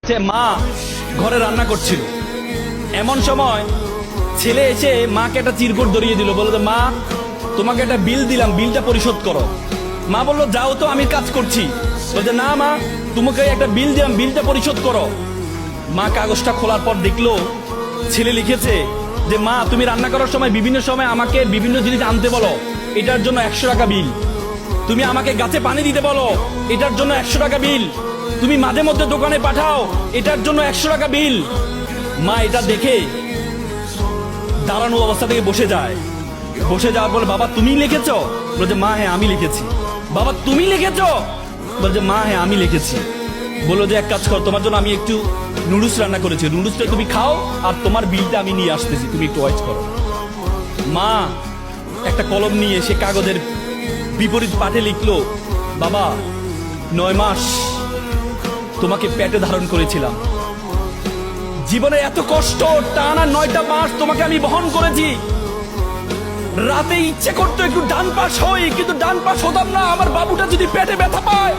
সে মা ঘরে রান্না করছিল, এমন সময় ছেলে এসে মাকে একটা চিরকুট ধরিয়ে দিল, বললো মা তোমাকে একটা বিল দিলাম, বিলটা পরিশোধ করো। মা বললো যাও তো, আমি কাজ করছি। বলছে না মা, তোমাকে একটা বিল দিলাম, বিলটা পরিশোধ করো। মা কাগজটা খোলার পর দেখলো ছেলে লিখেছে যে মা তুমি রান্না করার সময় বিভিন্ন সময় আমাকে বিভিন্ন জিনিস আনতে বলো, এটার জন্য 100 টাকা বিল। তুমি আমাকে গাছে পানি দিতে বলো, এটার জন্য 100 টাকা বিল। তুমি মাঝে মধ্যে দোকানে পাঠাও, এটার জন্য 100 টাকা বিল। মা এটা দেখে দাঁড়ানো অবস্থা থেকে বসে যায়। বসে যাওয়ার পর বাবা তুমি লিখেছো? বলছে মা হ্যাঁ আমি লিখেছি। বাবা তুমি লিখেছো? বলছে মা হ্যাঁ আমি লিখেছি। বললো যে এক কাজ কর, তোমার জন্য আমি একটু নুডলস রান্না করেছি, নুডলসটা তুমি খাও আর তোমার বিলটা আমি নিয়ে আসতেছি, তুমি একটু ওয়েট করো। মা একটা কলম নিয়ে সে কাগজের বিপরীত পাঠে লিখলো, বাবা 9 মাস তোমাকে পেটে ধারণ করেছিলাম, জীবনে এত কষ্ট, টানা 9টা মাস তোমাকে আমি বহন করেছি। রাতে ইচ্ছে করতো একটু ডান পাশ হই, কিন্তু ডান পাশ হতাম না, আমার বাবুটা যদি পেটে ব্যথা পায়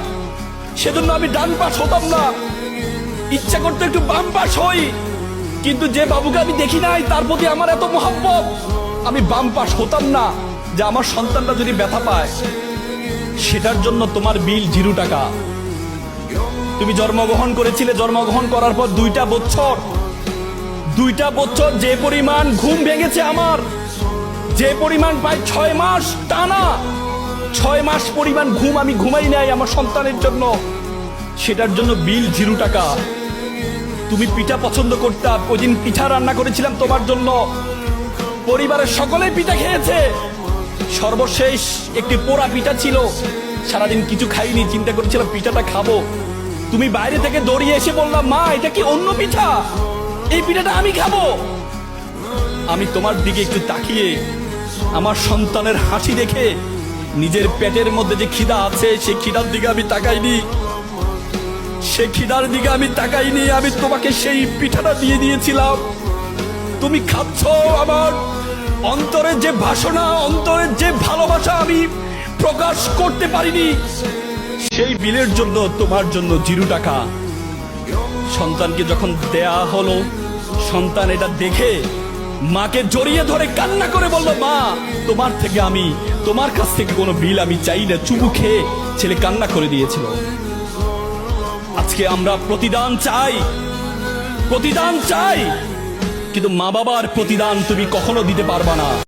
সেজন্য আমি ডান পাশ হতাম না। ইচ্ছা করতো একটু বাম পাশ হই, কিন্তু যে বাবুকে আমি দেখি নাই তার প্রতি আমার এত মহব্বত, আমি বাম পাশ হতাম না যে আমার সন্তানটা যদি ব্যথা পায়। সেটার জন্য তোমার বিল 0 টাকা। তুমি জন্মগ্রহণ করেছিলে, জন্মগ্রহণ করার পর 2টা বছর যে পরিমাণ ঘুম ভেঙেছে আমার, যে পরিমাণ প্রায় 6 মাস টানা, 6 মাস পরিমাণ ঘুম আমি ঘুমাই নাই আমার সন্তানের জন্য, সেটার জন্য বিল 0 টাকা। তুমি পিঠা পছন্দ করতাম, ওই দিন পিঠা রান্না করেছিলাম তোমার জন্য, পরিবারের সকলেই পিঠা খেয়েছে, সর্বশেষ একটি পোড়া পিঠা ছিল, সারাদিন কিছু খাইনি, চিন্তা করেছিলাম পিঠাটা খাবো। তুমি বাইরে থেকে দৌড়িয়ে এসে বললাম মা এটা কি অন্য পিঠা, এই পিঠাটা আমি খাবো। আমি তোমার দিকে একটু তাকিয়ে আমার সন্তানের হাসি দেখে নিজের পেটের মধ্যে যে খিদা আছে সেই খিদার দিকে আমি তাকাইনি, সেই খিদার দিকে আমি তাকাইনি, আমি তোমাকে সেই পিঠাটা দিয়ে দিয়েছিলাম। তুমি খাচ্ছ, আমার অন্তরের যে বাসনা, অন্তরের যে ভালোবাসা আমি প্রকাশ করতে পারিনি, সেই বিলের জন্য তোমার জন্য 0 টাকা। সন্তানকে যখন দেয়া হলো, সন্তান এটা দেখে মাকে জড়িয়ে ধরে কান্না করে বলল মা তোমার থেকে আমি, তোমার কাছ থেকে কোনো বিল আমি চাই না। চুমু খেয়ে ছেলে কান্না করে দিয়েছিল। আজকে আমরা প্রতিদান চাই, কিন্তু মা বাবার প্রতিদান তুমি কখনো দিতে পারবা না।